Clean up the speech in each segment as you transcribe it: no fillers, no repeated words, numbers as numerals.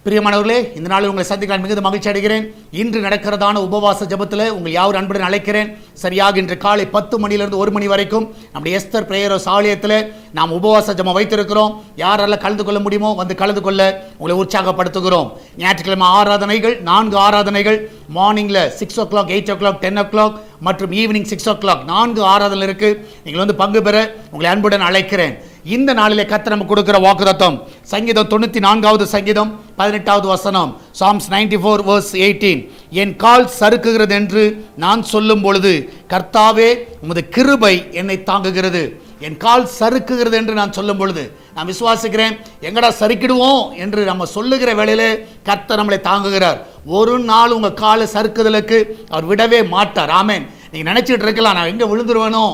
பிரியமானவர்களே, இந்த நாளில் உங்களை சந்திக்க மிகுந்த மகிழ்ச்சி அடைகிறேன். இன்று நடக்கிறதான உபவாச ஜெபத்தில் உங்கள் யாவர் அன்புடன் அழைக்கிறேன். சரியாக இன்று காலை 10 மணியிலிருந்து 1 மணி வரைக்கும் நம்முடைய எஸ்தர் பிரேயர் ஹவுஸ் ஆலயத்தில் நாம் உபவாச ஜெபம் வைத்திருக்கிறோம். யாரெல்லாம் கலந்து கொள்ள முடியுமோ வந்து கலந்து கொள்ள உங்களை உற்சாகப்படுத்துகிறோம். ஞாயிற்றுக்கிழமை ஆராதனைகள் 4 ஆராதனைகள், மார்னிங்கில் 6 o'clock, 8 o'clock, 10 o'clock மற்றும் ஈவினிங் 6 o'clock 4 ஆராதனை இருக்கு. நீங்கள் வந்து பங்கு பெற உங்களை அன்புடன் அழைக்கிறேன். இந்த நாளிலே கர்த்தர் நமக்கு கொடுக்கிற வாக்குத்தத்தம் சங்கீதம் 94வது சங்கீதம் 18வது வசனம், Psalms 94 verse 18. என் கால் சறுக்குகிறது என்று நான் சொல்லும் பொழுது கர்த்தாவே உமது கிருபை என்னை தாங்குகிறது. என் கால் சறுக்குகிறது என்று நான் சொல்லும் பொழுது நான் விசுவாசிக்கிறேன், எங்கடா சறுக்கிடுவோம் என்று நம்ம சொல்லுகிற வேளையிலே கர்த்தர் நம்மளை தாங்குகிறார். ஒரு நாள் உங்கள் காலை சறுக்குதலுக்கு அவர் விடவே மாட்டார். ஆமென். நீங்கள் நினச்சிட்டு இருக்கலாம், நான் எங்கே விழுந்துருவேனோ,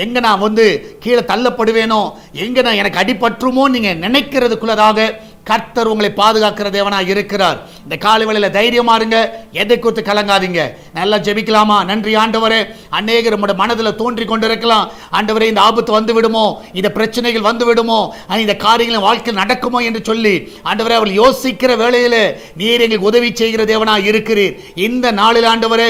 எங்கே நான் வந்து கீழே தள்ளப்படுவேனோ, எங்கே நான் எனக்கு அடிபற்றுமோ நீங்கள் நினைக்கிறதுக்குள்ளதாக கர்த்தர் உங்களை பாதுகாக்கிற தேவனாக இருக்கிறார். இந்த காலை வேளையில் தைரியமா இருங்க, எதை குறித்து கலங்காதீங்க. நல்லா ஜெபிக்கலாமா? நன்றி ஆண்டவரே. அநேகர் நம்முடைய மனதில் தோன்றி கொண்டிருக்கலாம், ஆண்டவரே இந்த ஆபத்து வந்து விடுமோ, இந்த பிரச்சனைகள் வந்து விடுமோ, இந்த காரியங்கள் வாழ்க்கையில் நடக்குமோ என்று சொல்லி ஆண்டவரே அவர்கள் யோசிக்கிற வேளையில் நீர் எங்களுக்கு உதவி செய்கிற தேவனாக இருக்கிறீர். இந்த நாளில் ஆண்டவரே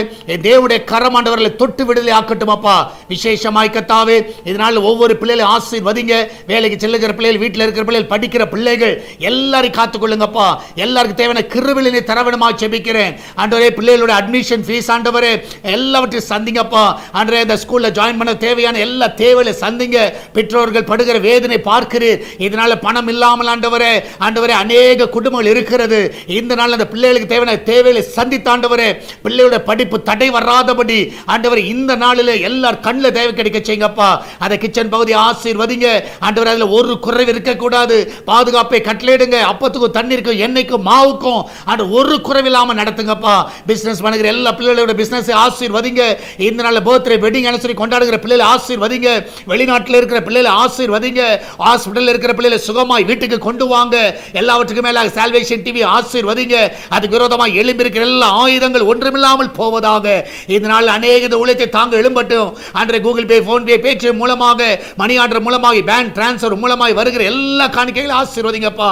தேவனுடைய கரம் ஆண்டவர்களை தொட்டு விடுதலை ஆக்கட்டும் அப்பா. விசேஷமாய் கர்த்தாவே இதனால் ஒவ்வொரு பிள்ளைகளை ஆசீர்வதிங்க. வேலைக்கு செல்லுகிற பிள்ளைகள், வீட்டில் இருக்கிற பிள்ளைகள், படிக்கிற பிள்ளைகள் எல்லாரையும் காத்துக்கொள்ளுங்கப்பா. எல்லாருக்கும் தேவையான கிருபையினை தரவிடமாக ஜெபிக்கிறேன். ஆண்டவரே பிள்ளைகளுடைய அட்மிஷன் ஃபீஸ் ஆண்டவரே எல்லாவற்றையும் சந்திங்கப்பா. ஆண்டவரே இந்த ஸ்கூல்ல ஜாயின் பண்ண தேவையான எல்லா தேவைகளை சந்திங்க. பெற்றோர்கள் படுகிற வேதனை பார்க்கிறீர். இதனால பணம் இல்லாமல் ஆண்டவரே அநேக குடும்பங்கள் இருக்கிறது. இந்த நாள் அந்த பிள்ளைகளுக்கு தேவையான தேவைகளை சந்தித்த ஆண்டவரே பிள்ளைகளுடைய படிப்பு தடை வராதபடி ஆண்டவரே இந்த நாளில் எல்லார் கண்ணில் தேவை கிடைக்க செய்யுங்கப்பா. அந்த கிச்சன் பகுதி ஆசீர்வதிங்க ஆண்டவரே. அதில் ஒரு குறைவு இருக்கக்கூடாது. பாதுகாப்பை கட்டளையிடுங்க. அப்பத்துக்கும் தண்ணீருக்கும் எண்ணெய்க்கும் மாவுக்கும் அந்த ஒரு குறைவில்லாமல் நடத்துங்கப்பா. பிசினஸ் பண்ணுகிற எல்லா பிள்ளைகளோட பிசினஸ் ஆசீர்வதிங்க. இந்த நாள் பர்த்டே, வெட்டிங் அனிவர்சரி கொண்டாடுகிற பிள்ளைகளை ஆசீர்வதிங்க. வெளிநாட்டில் இருக்கிற பிள்ளைகளை ஆசீர்வதிங்க. ஹாஸ்பிட்டலில் இருக்கிற பிள்ளைகளை சுகமாய் வீட்டுக்கு கொண்டு வாங்க. எல்லாவற்றுக்கும் மேலாக சால்வேஷன் டிவி ஆசீர்வதிங்க. அதுக்கு விரோதமாக எழும்பியிருக்கிற எல்லா ஆயுதங்கள் ஒன்றுமில்லாமல் போவதாக. இந்த நாள் அநேக ஊழியத்தை தாங்க எழும்பட்டும். அன்றைய கூகுள் பே, போன் பே, பேச்சு மூலமாக, மணி ஆர்டர் மூலமாக, பேங்க் டிரான்ஸ்ஃபர் மூலமாக வருகிற எல்லா காணிக்கைகளும் ஆசீர்வதிங்கப்பா.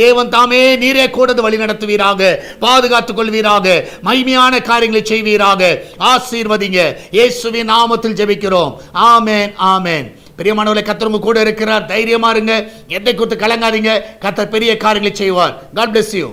தேவன் தாமே நீரே கூட வழி நடத்துவீராக, பாதுகாத்துக் கொள்வீராக, மகிமையான காரியங்களை செய்வீராக. ஆசீர்வதிங்க. இயேசுவின் நாமத்தில் ஜெபிக்கிறோம். ஆமென், ஆமென். பிரியமானவர்களே, கர்த்தர் உங்க கூட இருக்கிறார். தைரியமா இருங்க, எதை குறித்து கலங்காதீங்க. கர்த்தர் பெரிய காரியங்களை செய்வார். God bless you.